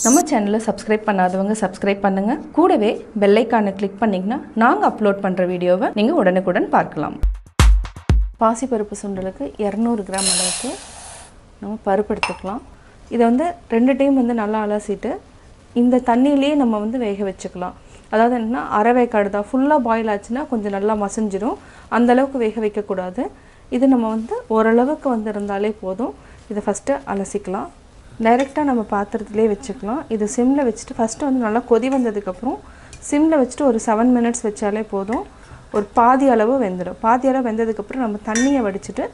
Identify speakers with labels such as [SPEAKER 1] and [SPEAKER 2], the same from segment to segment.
[SPEAKER 1] நம்ம சேனலை சப்ஸ்கிரைப் பண்ணாதவங்க சப்ஸ்கிரைப் பண்ணுங்கள். கூடவே பெல் ஐகானை கிளிக் பண்ணிங்கன்னா நாங்கள் அப்லோட் பண்ணுற வீடியோவை நீங்கள் உடனுக்குடன் பார்க்கலாம். பாசி பருப்பு சுண்டலுக்கு 200 கிராம் அளவுக்கு நம்ம பருப்பு எடுத்துக்கலாம். இதை வந்து 2 டைம் வந்து நல்லா அலசிட்டு இந்த தண்ணியிலேயே நம்ம வந்து வேக வச்சுக்கலாம். அதாவது என்னென்னா அரை வேக்காடு தான், ஃபுல்லாக பாயில் ஆச்சுன்னா கொஞ்சம் நல்லா மசிஞ்சிடும். அந்தளவுக்கு வேக வைக்கக்கூடாது. இது நம்ம வந்து ஓரளவுக்கு வந்து இருந்தாலே போதும். இதை ஃபஸ்ட்டு அலசிக்கலாம். டைரெக்டாக நம்ம பாத்திரத்துலேயே வச்சுக்கலாம். இது சிம்மில் வச்சுட்டு ஃபஸ்ட்டு வந்து நல்லா கொதி வந்ததுக்கப்புறம் சிம்மில் வச்சுட்டு ஒரு 7 மினிட்ஸ் வச்சாலே போதும். ஒரு பாதி அளவு வெந்துடும். பாதி அளவு வெந்ததுக்கப்புறம் நம்ம தண்ணியை வடிச்சிட்டு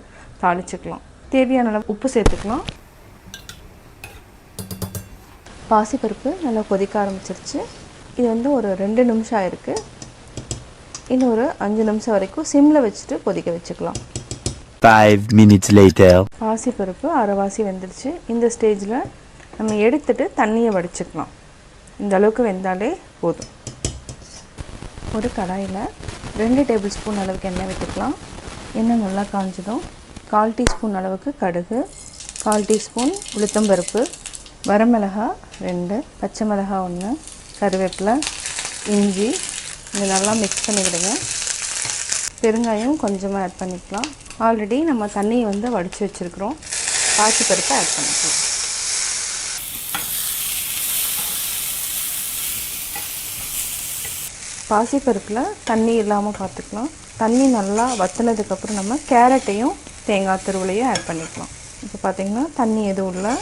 [SPEAKER 1] தாளிச்சுக்கலாம். தேவையான அளவு உப்பு சேர்த்துக்கலாம். பாசிப்பருப்பு நல்லா கொதிக்க ஆரம்பிச்சிருச்சு. இது வந்து ஒரு 2 நிமிஷம் ஆயிருக்கு. இன்னும் ஒரு 5 நிமிஷம் வரைக்கும் சிம்மில் வச்சுட்டு கொதிக்க வச்சுக்கலாம்.
[SPEAKER 2] 5 minutes later.
[SPEAKER 1] பாசிப்பருப்பு அரைவாசி வெந்துருச்சு. இந்த ஸ்டேஜில் நம்ம எடுத்துட்டு தண்ணியை வடிச்சுக்கலாம். இந்த அளவுக்கு வெந்தாலே போதும். ஒரு கடாயில் 2 டேபிள் ஸ்பூன் அளவுக்கு எண்ணெய் விட்டுக்கலாம். எண்ணெய் நல்லா காஞ்சதும் 1/4 டீஸ்பூன் அளவுக்கு கடுகு, 1/4 டீஸ்பூன் உளுத்தம்பருப்பு, வரமிளகாய் 2, பச்சை மிளகாய் 1, கருவேப்பிலை, இஞ்சி இது நல்லா மிக்ஸ் பண்ணி விடுங்க. பெருங்காயம் கொஞ்சமாக ஆட் பண்ணிக்கலாம். ஆல்ரெடி நம்ம தண்ணியை வந்து வடித்து வச்சுருக்குறோம். பாசிப்பருப்பை ஆட் பண்ணிக்கலாம். பாசிப்பருப்பில் தண்ணி இல்லாமல் பார்த்துக்கலாம். தண்ணி நல்லா வற்றினதுக்கப்புறம் நம்ம கேரட்டையும் தேங்காய் துருவலையும் ஆட் பண்ணிக்கலாம். இப்போ பார்த்திங்கன்னா தண்ணி எதுவும் இல்லை,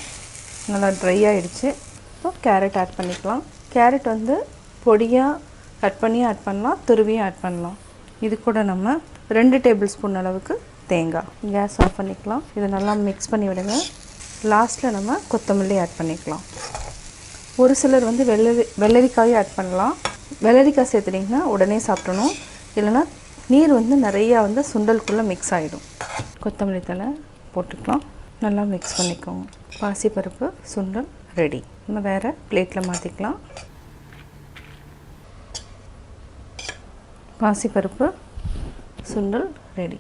[SPEAKER 1] நல்லா ட்ரை ஆகிடுச்சு. இப்போ கேரட் ஆட் பண்ணிக்கலாம். கேரட் வந்து பொடியாக கட் பண்ணி ஆட் பண்ணலாம், துருவியும் ஆட் பண்ணலாம். இது கூட நம்ம 2 டேபிள் ஸ்பூன் அளவுக்கு தேங்காய். கேஸ் ஆஃப் பண்ணிக்கலாம். இதை நல்லா மிக்ஸ் பண்ணி விடுங்க. லாஸ்ட்டில் நம்ம கொத்தமல்லி ஆட் பண்ணிக்கலாம். ஒரு சிலர் வந்து வெள்ளரிக்காயும் ஆட் பண்ணலாம். வெள்ளரிக்காய் சேர்த்துட்டிங்கன்னா உடனே சாப்பிடணும், இல்லைனா நீர் வந்து நிறையா வந்து சுண்டலுக்குள்ளே மிக்ஸ் ஆகிடும். கொத்தமல்லி தழை போட்டுக்கலாம். நல்லா மிக்ஸ் பண்ணிக்கோங்க. பாசிப்பருப்பு சுண்டல் ரெடி. நம்ம வேறு பிளேட்டில் மாற்றிக்கலாம். பாசிப்பருப்பு சுண்டல் ரெடி.